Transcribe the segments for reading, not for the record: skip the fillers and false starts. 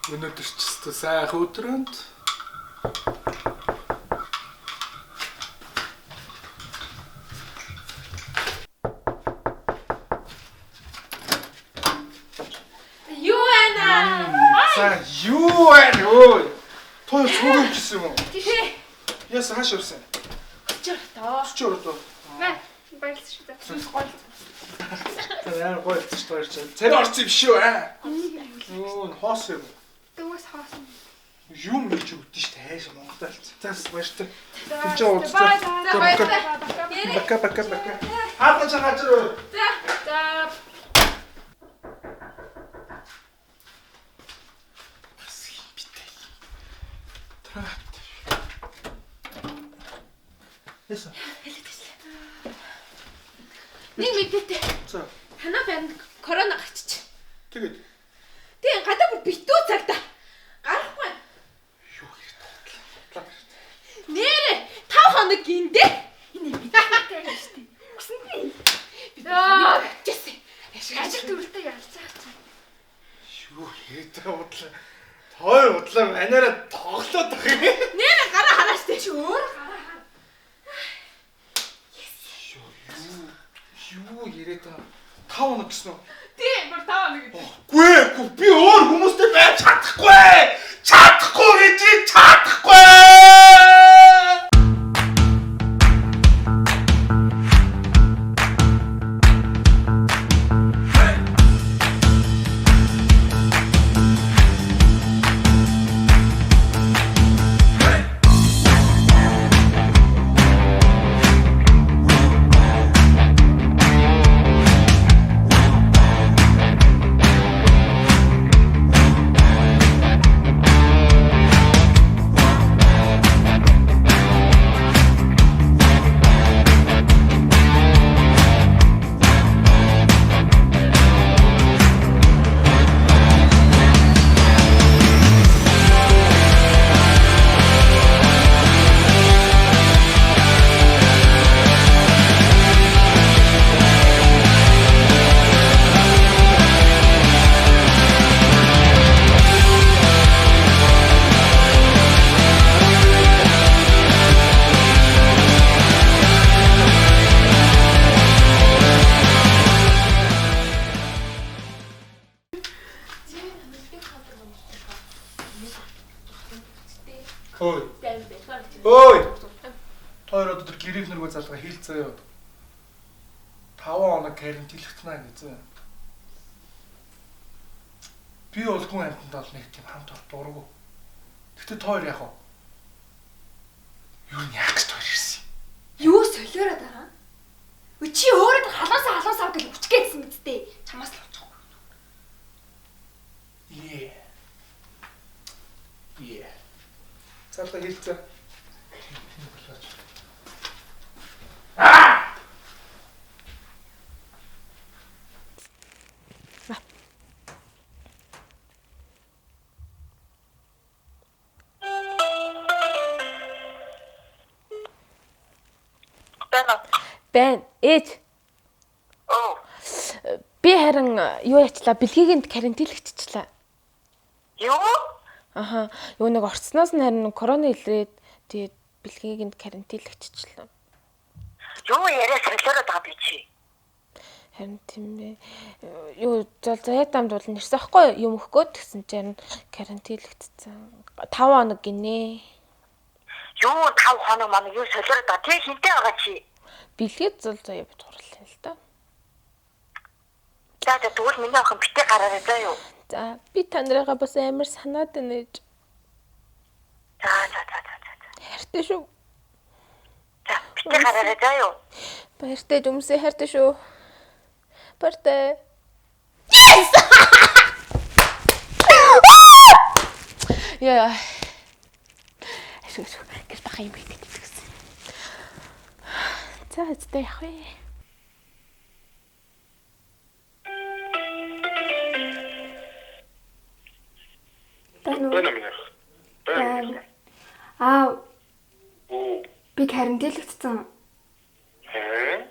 Өнөөдөр ч гэсэн сайхан өдрөнд Юу байна? За юу байна өө? Той суугаад гисэн юм уу? Тий. Яс хааш өрсөн? Чир тоо. Чөөр дөө. Баярлалаа шүү дээ. Гоё. Тэр гоё ч таарч. Тэр орц юм шүү аа. Юу н хоос юм. Дөөс хаасан. Юм гэж өгдөн шүү дээ. Хайш Монголд алц. Зас баяртай. За. Чи уулзлаа. Бака. Хаалгач хажуу. За. Яса. Нэг мэдээтэй. За. Танаа банд корона гарчиж. Тэгээд Тийм гадаа бүр битүү цагта. Гарахгүй. юу хэрэгтэй. Нэрэ 5 хоног гиндэ. Энэ мэдээтэй шүү дээ. Үсэн би. Яа. Жисэн. Ажил төрөлтэй ялж байгаа чинь. Юу хийдэг бодлоо. Той бодлоо манаараа тоглоод байгаа юм. Нэрэ гараа хараач дээ чи өөр гараа хаа. Юу яриад байгаа. 5 хоног гэсэн үү? Тийм бүр 5 хоног гэдэг. Гүй би өөр хүмүүстэй байж чадахгүй гэж чадахгүй. Ой. Тойр одоо гэрээ нэргөө залгаа хийлцээ юу. 5 хоног карантинлэгтнаа гэсэн. Би бол хүн амьтанд бол нэг тийм хамт дургу. Гэтэ тойр яах вэ? Юу яах гэж тойр ирсэн юм? Юу солиороод байгаа? Чи өөрөө халуусаа гэж үчгээдсэн мэдтэй. Чамаас л очихгүй. Yeah. Залгаа хийлцээ. Бэн ээж. Би харин юу ячлаа бэлгийг карантинлэгччихлаа. Юу? Аха. Юу нэг орцсноос нь харин корона илрээд тэгээд бэлгийг карантинлэгччихлаа. Юу яриа солиороод байгаа би чи? Харин тийм ээ. Юу заяатамд бол нэрсэн ахгүй юм өгөхгөө тэгсэн чинь карантинлэгдсэн. 5 хоног гинэ. Юу 5 хоног маань юу солиороод байгаа. Тэг хинтээ байгаа чи. Бэлгээд зул заяа бит хурлаа л да. За тэгвэл миний охин битээ гараарай заа юу. За би та нарыгаа бас амар санаад байна ээж. За. Хайртай шүү. За битээ гараарай заа юу. Баяртай өмсөө хайртай шүү. Баяртай. Яа. Ашиг гэр баха юм байдаг гэсэн. За хэвчээ явах вэ. Байна минийх. Байна. Би карантинлэгдсэн. Хэ?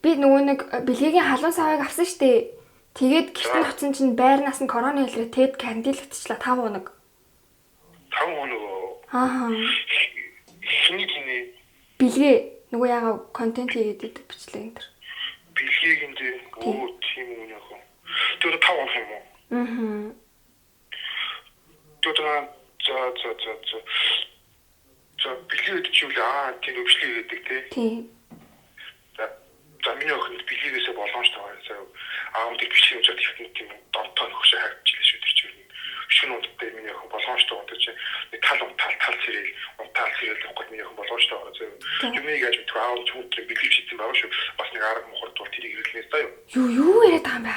Би нөгөө нэг бэлгийн халуун савыг авсан штэ. Тэгээд гэртэн очсон чинь байрнаас нь корона илрээ тэгэд карантинлэгдчихлаа 5 хоног. 5 хоног. Аа. Хиний Бэлгээ нөгөө яага контент хийгээд бичлээ энэ төр. бэлгийг энэ тийм үү яах вэ? Тэр 5 хоног юм уу? Аа. Тэр за бэлгээд чивэл тийм өвчлөе гэдэг тий. За миний охин бэлгээс болгоомжтой байна заа. Аав дээр бичих юм жаад их тийм донтоо нөхшөө хайрчилээ шүү дээ чинь. Шинэ удаатай миний охин болгоомжтой байна чинь. Тал сэрэл авахгүй миний охин болгоомжтой байна заа. Юмыг яаж мэдвэ аав түүний бэлгэж хийсэн байгаа шүү. Бас нэг арга мохор тул тэрийг хэрэглэнээс заа юу. Юу яриад байгаа юм бэ?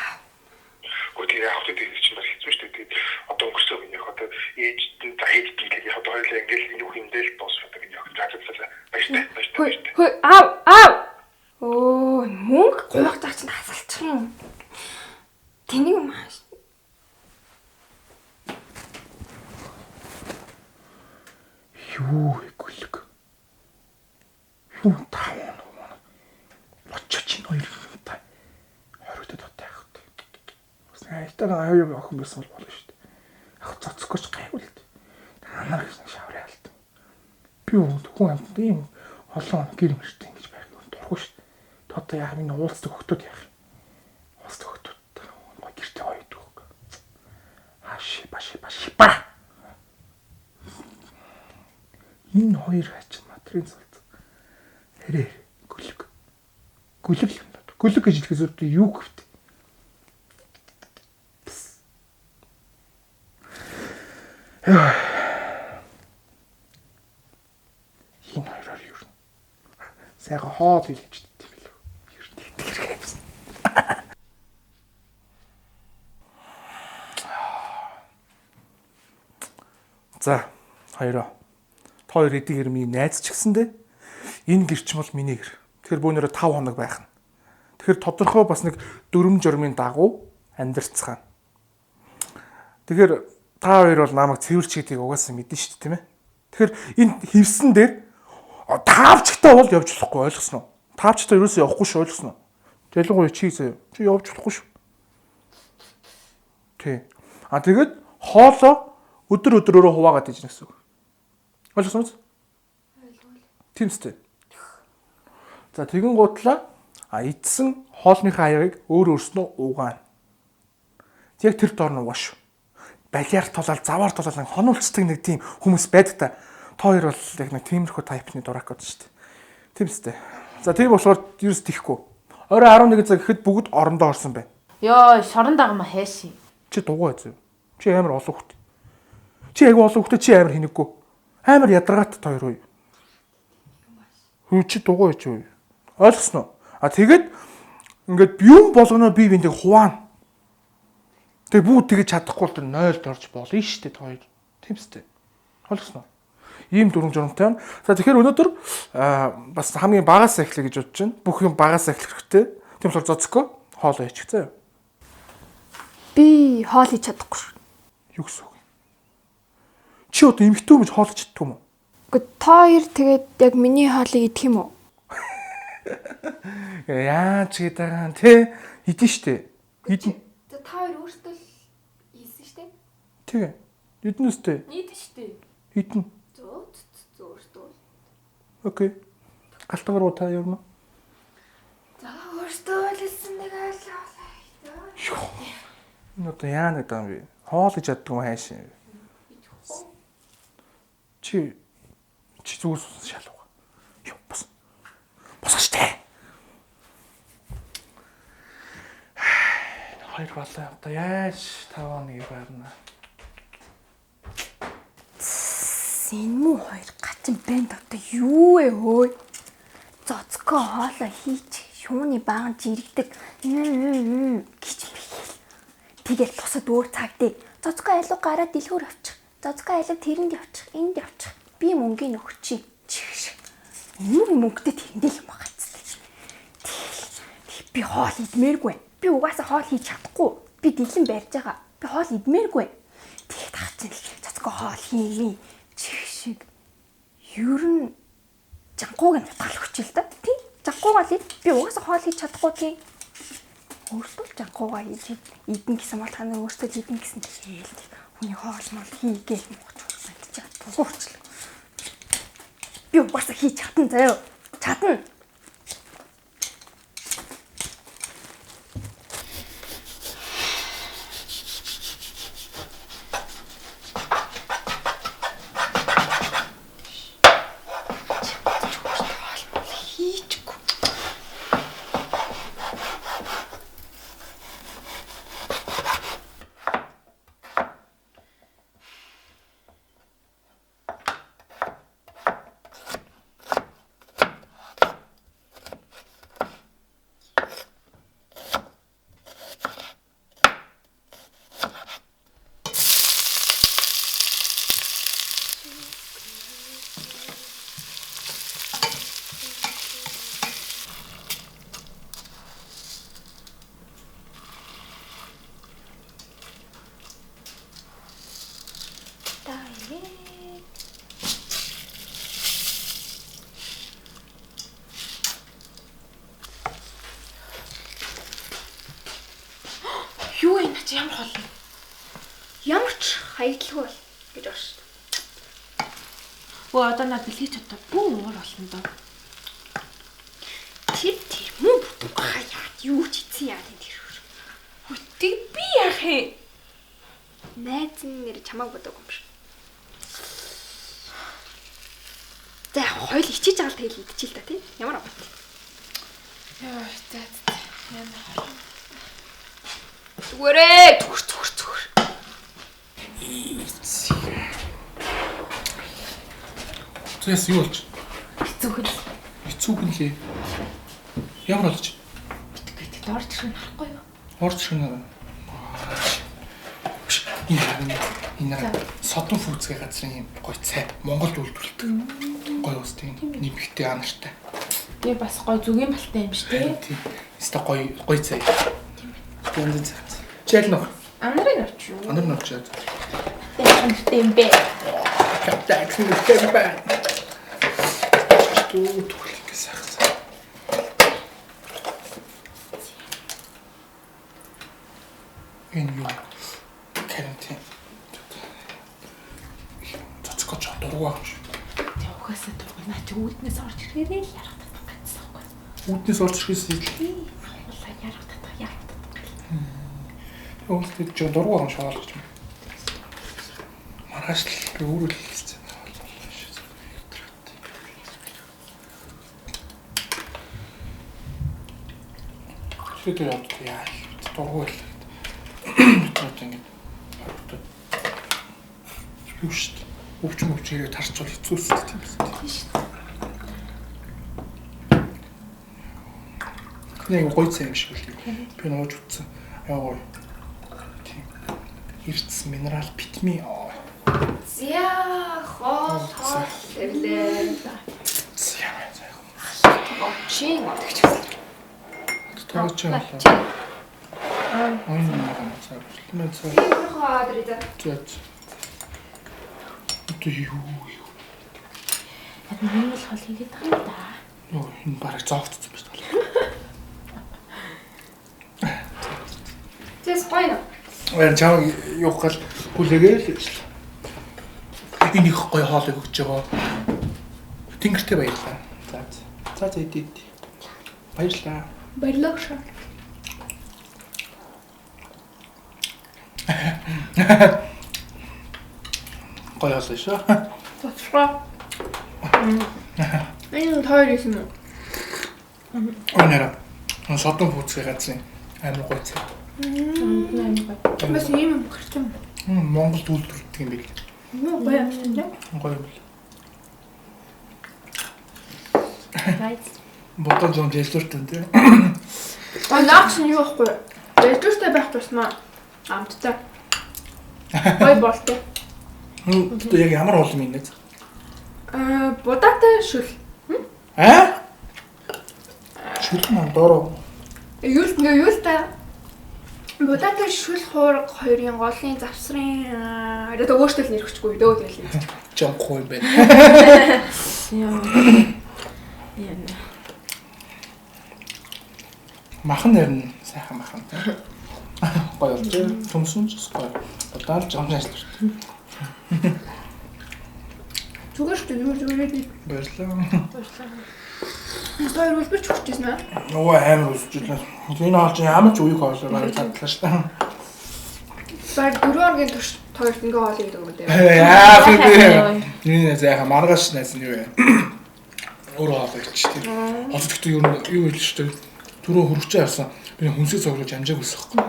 Гэхдээ яг хөтөд энэ чинь бас хэцүү шүү дээ. Одоо өнгөрсөн миний одоо ээжтэй тэгээд яг одоо хоёулаа ингээл энэ бүх юмдэл дуусах миний охин заацлаа. Баяртай. Хөөе аав. Оо, мөнгө гуйх зар чинь хасалчих юм. Тэнийг юм ааш. Юу гүлэг. Юу таавна. Очиж ин хоёр та. Хоригдод отайх. Бас айтаа аяа охин байсан бол болно шүү дээ. Яг цоцгоч гайвал л дээ. Та нар гэсэн шаврын алт. Би хүн амт ийм олон гэр мөртэй ингэж байх юм дургүй шүү дээ. Одоо яг минь уулздаг хөлтөд яах юм. Уулздаг хөлтөд гой гэртээ ойдог. Баши. Энэ хоёр хач матрын цолц. Хэрэг гүлэг юм даа. Гүлэг гэж хэлэхээс өөр юу гэвт. Энэ хоёроор юу. Сайхан хоол хийж дээ юм билүү. Ер нь итгэрэг юмсан. За, хоёроо. Хоёр эдэг ирмийн найз ч гэсэндээ энэ гэрч бол миний гэр. Тэгэхээр бүүнээрээ 5 хоног байх нь. Тэгэхээр тодорхой бас нэг 4 журмын дагуу амьдарцгаана. Тэгэхээр та хоёр бол намайг цэвэрч гэдгийг угаасаа мэдэн шүү дээ, тийм ээ. Тэгэхээр энэ хевсэн дээр таавчтай бол явж болохгүй ойлгосноо. Таавчтай ерөөсөө явахгүй шүү ойлгосноо. Ялангуяа чи явж болохгүй шүү. Тий. Тэгээд хоолоо өдрөөрөө хуваагаад ижнэ гэсэн үг. Ойлгосон уу? Тийм үстэй. За тэгэн гутлаа эдсэн хоолныхаа аягийг өөрснөө угаана. Яг тэр дор нь угаа шүү. Балиар тулаал, заваар тулаал нэг хонуулцдаг нэг тийм хүмүүс байдаг та. Та хоёр бол яг нэг тиймэрхүү тайпны дурак гэдэг шүү дээ. Тийм үстэй. За тийм болохоор ерөөс тийхгүй. Орой 11 цаг гэхэд бүгд орондоо орсон байна. Йоо, шорон дагма хайши. Чи дугуй зөө. Чи амар олон хүүхд. Чи айгу олон хүүхд чи амар хинэггүй. Амар ядаргаат та хоёр уу. Хөө чи дугуй ч юу. Ойлгосноо. Тэгээд ингээд юм болгоно би бинтийг хуваана. Тэгээ бүгд тэгэж чадахгүй л 0-д орж болно шүү дээ та хоёр. Тийм үстэй. Ойлгосноо. Ийм 4 журамтай байна. За тэгэхээр өнөөдөр бас хамгийн багаас эхлэе гэж бодож байна. Бүх юм багаас эхлэх хэрэгтэй. Тийм болохоор зоцгоо хоол ээчих заяа. Би хоол хийж чадахгүй шүү. Юу гэсэн үг? Чи одоо эмхтэн хүмүүс хоол чаддаг юм уу? Гэхдээ та хоёр тэгээд яг миний хоолыг идэх юм уу? Яаж гэдэг юм те? Идэн штэ. Идэн. За та хоёр өөртөө л ийсэн штэ. Тэгээ. Идэн үстэй. Нийт штэ. Идэн. Өөртөө. Окей. Галтгаар уу та явна. За өөртөө л хэлсэн нэг айлаа. Энэ одоо яа нэг даа би. Хоол хийж чаддаг юм хайшин. Чи зүгс шалгаа. Юу бос. Босооч те. 2 болоо. Одоо яаж 5 хоног байрна. Сэнмүү хоёр гачин бэнд одоо юу вэ хөөе? Цоцгоо хоолоо хийж шууны баган жирэгдэг гэж би. Тэгээд тусад өөр цагдаа. Цоцгоо айлуу гараад дэлгүүр авчих. Цоцгоо айлуу тэрэнд явчих. Энд явчих. Би мөнгөний өгчий. Чигш. Энэ мөнгөтэй тэрэндээ л юм байгаа зү. Би хоол идмээргүй. Би угаасаа хоол хийж чадахгүй. Би дэлэн барьж байгаа. Би хоол идмээргүй. Тэгээд хаачин л цоцгоо хоол хиймээ. Чигшиг. Ер нь жангууг нь утгаал өгчил та. Тий. Жангуугаа л би угаасаа хоол хийж чадахгүй тий. Өөртөө жангуугаа хийж идэн гэсэн бол та нар өөртөө идэн гэсэн тэгэл. Хүний хоол мал хийгээл мууч мэдчих тугуурчлаа. Би угаасаа хийж чадна заяа. Чадна. Юу энэ ч ямар хол юм? Ямар ч хаягдлгүй бол гэж байна шүү дээ. Өө одоо над бэлгий чадаа бүү уур болно доо. Тэр мөн хаяад юу ч ийцэн яа тэр. Хөтгийг би яах юм? Найз нэр чамааг бодог юм шиг. За хоёул ичиж байгаа л тэгэл идчихэл та тий. Ямар авах вэ? Яа, за. Ямар Зүгээрээ зүгэр. Зэс юу болж? хэцүү Хэцүү лээ. Ямар болж? гэдэг орж ирэх нь харахгүй юу? Орж ирэх нь. Энэ содон фүүцгээ газрын юм гоё цай. Монголд үйлдвэрлэдэг. Гоё ус тийм нэмэгтэй анартай. Би бас гоё зүгийн балтай юм шүү дээ. Тийм. Өста гоё цай. Тэнд цай. Чайл нөх. Анарын авч юу? Анар нөхчээд. Тэнд юм бэ. Каптакс нүхтэй байна. Түлхэх гэсэн. Энэ юу? Карантин. Цоцгоо ч дургуй юм шүү. Тэ угаасаа дургуй наа чи үүднээс орж ирэхээрээ л ярах татах гэсэн юм байна. Үүднээс орж ирэхээс Тийм. Ярах татах яа. Өөрөлдөж ч дургуй юм шаарлаж байна. Маргааш л өөрөө л хэлсэн. Шүтээ яваад яа. Дургуй л. Бид ингэж юу шүү дээ. Өвч хэрэг тарчвал хэцүү шүү дээ. Тийм шүү. Нэг гоё цай юм шиг үлээ. Би нууж утсан. Яа гоё. Тийм. Эрдэс минерал витамин. За хоол эвлээ. Чи гэж хэлсэн. Тооч юм байна. Айн юм цаа. Лимон цаа. Яахаа дрийдэ. Зөөц. Өтөө юу. Харин энэ л хол хийгээд байгаа юм да. Йоо энэ бараг зоогцсон биш тал. Тэс гоё. Аян чам явах гал хүлээгээл. Энэ их гоё хоолыг өгч байгаа. Тэнгэртэй баярлаа. За идэ. Баярлаа. Баярлалаа шаа. Гоё хоол шүү. Тоцгоо. Энэ тойр юм уу? Өнөр содон фүүцгээ газрын амар гоё цай. Бас ийм юм гарч юм. Монголд үйлдвэрлэдэг юм байл. Юу гоё юм чинь. Гоё юм. Right. Бодож жон дэлгүүртэй тий. Наач нь юу ихгүй. Дэлгүүртэй байх тусмаа амттай. Гоё болтой. Тэ яг ямар олон юм нэ? Будатай шүл. Шүлх маань дөрөв. Юу та будатай шүл хуурга хоёрын голын завсрын одоо өөртөө нэр өгчгүй дөө тэгэл. Жонхгүй юм байна. Яа. Махан нэрн сайхан махан тий. Гоё болж төмсөн ч гоё. Удаар жамж ажиллаж. Зүгээр шүү дээ зүгээр. Баярлалаа. Хоёр үлбэрч өгчээсэн аа. Нөгөө амар үсчихлээ. Энэ хоол чинь ямар ч үеиг хоолоо баг чадлаа шүү дээ. Баг 4 хоногийн турш тоорт ингээ хоол идэг юм дээ. Яа би. Энэ зайха маргааш найсан юу вэ? Өөрөө хоол идэж тий. Хоцогт юу вэ шүү дээ. Түрүү хөргөчөө харсан. Би хүнсээ цоглож амжааг өсөхгүй.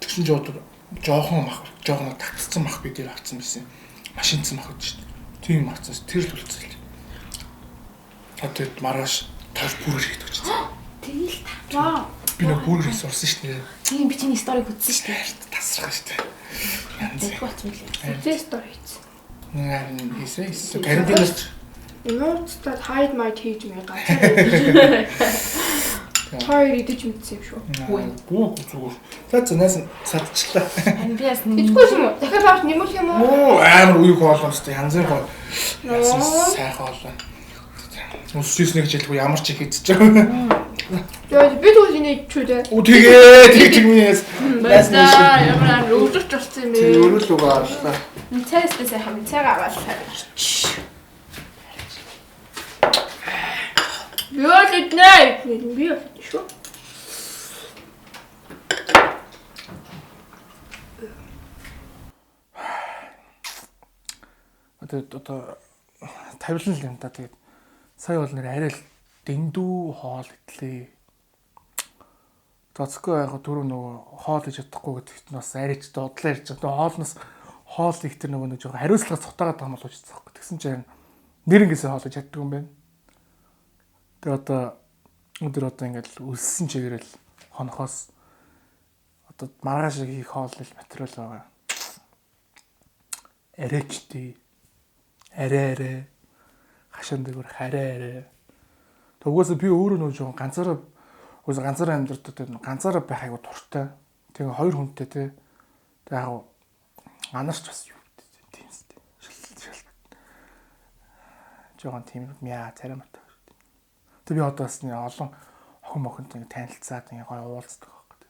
Тэгсэн ч жоохон татцсан мах би дээр авцсан байсан. Машинцсан мах гэж шүү дээ. Тийм авцсан. Тэр л үлцэл. Тэгээд маргааш тав бүрээр хийдэг ч. Тэгэл та. Би нэг бүрээр хийсэн урсан шүү дээ. Тийм би чиний сториг үзсэн шүү дээ. Тасрах шүү дээ. Янз. Тэгвч мэлээ. Зэ стори хийсэн. Нэрэн хийсэн. Карантинаас Нууцтай hide my хийж мэй ганц. Хоёр идэж мэдсэн юм шүү. Бүү зүгээр. Цаанаас садчлаа. Амбиас Идгүй юм уу? Дахиад бааш нэмэх юм уу? Амар үеиг хоолоостой янзын хоол. Сайхан хоолоо. Үсчихсэн гэж хэлгүй ямар ч их идэж байгаа. Яа би түл инеж чүү дээ. Үу тэгээд минийс. Бasta ямар өвдөрч болсон юм бэ? Өөрөөл үг аарлаа. цайстай сайхан цайгаа аваад. Яа лиднэ. Би шүү. Одоо тавилан л юм да. Тэгээд сая бол нэр арай л дэндүү хоол идлээ. Тоцгүй яг түрүү нөгөө хоол иж чадахгүй гэдэгт нь бас арайч додлоо ярьж байгаа. Хоолноос хоол их тэр нөгөө нэг жоо хариуцлагаас цутаагаад байгаа юм болооч цаахгүй. Тэгсэн чинь нэр ингээсээ хоол иж чаддаг юм байна. Тэгээд өдөр ингээд үлссэн чигээрэл хонохоос одоо маргааш хийх хоол материал байгаа. Арайчтэй. Арай хашаан дээр хараа. Тогоос би өөрөө нөө жоо ганцаараа амьдртаа тэр ганцаараа байх айгу туртай. Тэгээ хоёр хүнтэй те. Тэгээ яг анарч бас юу тийм сте. Шил. Жохон тийм мяа царамтай. Тэгээ би одоо бас нэг олон охин мохонтой танилцаад ингээ гой уулздаг байхгүй.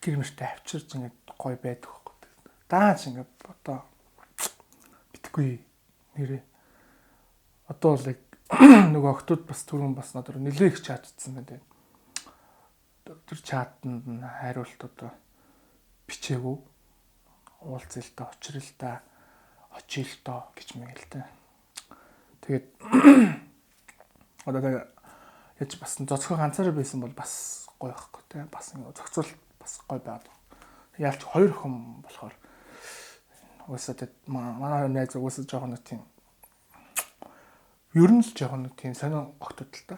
Гэр мэртэй авчирч ингээ гой байдаг байхгүй. Дааж ингээ одоо битгүй нэрээ. Одоо л нөгөө октод бас түрүүн бас надад нэлээ их чатцсан байна. Тэр чатанд нь хариулт одоо бичээгүү. Уулзалтаа, очролтаа, очилтоо гэж мэгэлтэй. Тэгээд одоо яж бас зөцгөө ганцаараа байсан бол бас гоё байхгүй те. Бас ингэ зөцөл бас гоё байгаад. Яалч хоёр хүн болохоор уусаад манай найз уусаад жоохон нэг тийм ер нь л жоохон нэг тийм сонио огтод л та.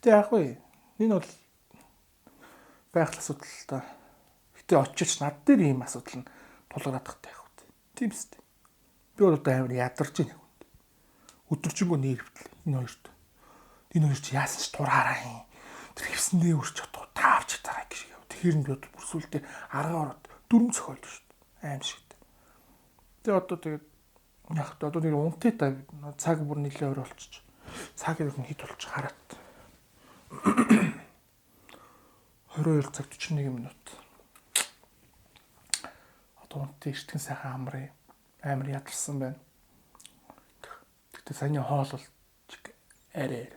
Гэтэ яг вэ. Энэ бол байгаль асуудал л та. Гэтэ очиж над дээр ийм асуудал нь тулгараад тахтай яг үү. Тийм үстэй. Би бол одоо амар ядарч байна яг үү. Өдөржингөө нэрвтэл энэ хоёрт. Энэ хоёр чи яасан ч тураараа юм. Тэр хевсэндээ өрч чадах таавч тараа гэж яв. Тэгэхээр нь би одоо бүрсүүлдэ аргаа ороод дөрөв цохиолд шүү дээ. Аим шиг. Тэгээ одоо тэгээд яг одоо нэг унтээ та цаг бүр нэлээ өөр болчих. Цаг яг хит болж хараад. 22 цаг 41 минут. Одоо унтээ эртхэн сайхан амар ядарсан байна. Тэгтээ саяны хоол бол арай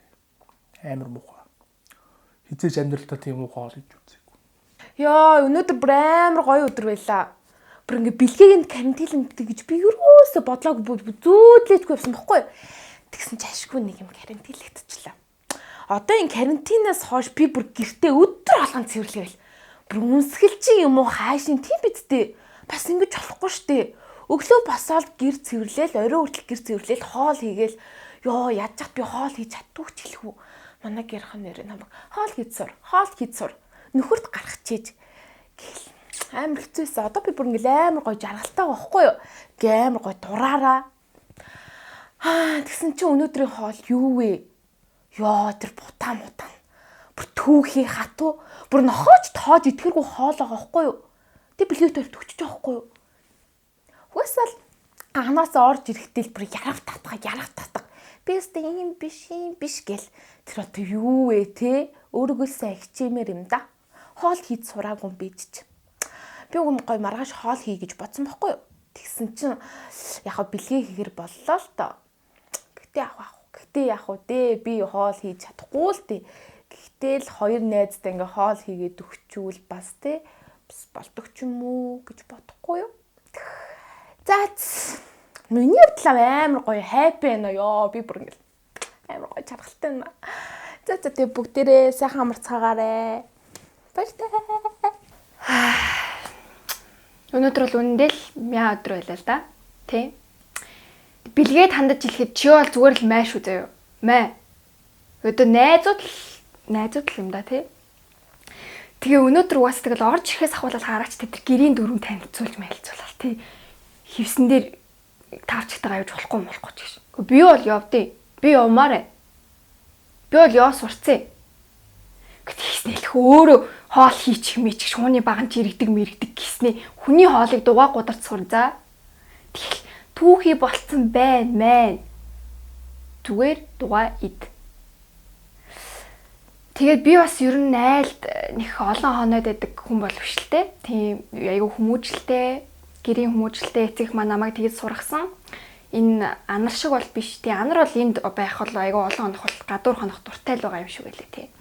амар муухай. Хизээж амьдралтаа тийм муухай хоол хийж үзээгүй. Яа, өнөөдөр бүр амар гоё өдөр байлаа. Бүр ингээ бэлгээнд карантинлэнтэй гэж би юусоо бодлоогүй зүүдлээчгүй байсан бохгүй. Тэгсэн ч ашгүй нэг юм карантинлэгдчихлаа. Одоо энэ карантинаас хойш би бүр гэртээ өдөр болгон цэвэрлэгээл. бүр үнсгэлчин юм уу хаашийн тийм биз дээ. Бас ингэж болохгүй штэ. Өглөө босоод гэр цэвэрлээл, орой хүртэл гэр цэвэрлээл, хоол хийгээл ёо яаж чад би хоол хийж чаддгүй ч хэлэхүү. Манай гэрхэн нэр намайг хоол хийж сур. Нөхөрт гарах чийж. Гэл амар хэцүүсэн. Одоо би бүр ингээл амар гоё жаргалтай байхгүй юу? Амар гоё дураараа. Тэгсэн чинь өнөөдрийн хоол юу вэ? Ёо тэр бутаа мутаа. Бүр түүхий хатуу. Бүр нохоож тоож итгэргүй хоол байгаа байхгүй юу? Тэг бэлгээ төр төгчөж байгаа байхгүй юу? Хүсэл анаас орж ирэхдээ л бүр ярах татга. Би өстө юм биш гэл. Тэр одоо юу вэ те? Өөрийгөө сайн хичээмээр юм да. Хоол хийж сураагүй бийж. Би гоё маргааш хоол хий гэж бодсон байхгүй юу? Тэгсэн чинь яг бэлгээ хийхэр боллоо л доо. Гэтэ яг уу дээ би хоол хийж чадахгүй л дээ. Гэхдээ л хоёр найзтай ингээ хоол хийгээд өгчүүл бас те болдог ч юм уу гэж бодохгүй юу? За миний хувьд амар гоё хайп байна ёо. Би бүр ингээл амар гоё чаргалтай байна. За тэг бүгдээрээ сайхан амарцгаагаарэ. Баяртай. Өнөөдөр бол үнэндээ л мяа өдөр байлаа л да. Тэ. Бэлгээд хандаж хэлэхэд чи бол зүгээр л май шүү заяа. Май. Өдөө найзууд юм да тий. Тэгээ өнөөдөр угаас тэгэл орж ирэхээс ахвал хараач тэр гэрийн дөрөв танилцуулж мэлцүүлэл тий. Хивсэн дээр тавчтайгаа явж болохгүй ч гэж. Би бол явдیں۔ Би явмаарэ. Би бол яа сурцээ. Гэтэл өөрөө хоол хийчих мэчих шууны баган чирэгдэг мэрэгдэг гэснээ хүний хоолыг дугаа гударч сур за. Тэгэл түүхий болцсон байна. Зүгээр дугаа ид. Тэгээд би бас ер нь айлд нэг олон хоноод байдаг хүн бол биш л те. Тийм айгүй хүмүүжлтэй, гэрийн хүмүүжлтэй эцэг маа намайг тэгээд сургасан. Энэ анар шиг бол биш. Тийм анар бол энд байх бол айгүй олон хонох бол гадуур хонох дуртай л байгаа юм шиг байлээ те.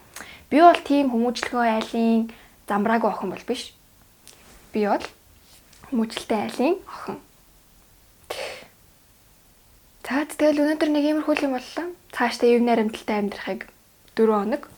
Би бол тийм хүмүүжлэгөө айлын замбраагүй охин бол биш. Би бол хүмүүжлтэй айлын охин. За тэгэл өнөөдөр нэг иймэрхүү юм боллоо. Цаашдаа юу наримталтай амьдрахыг 4 хоног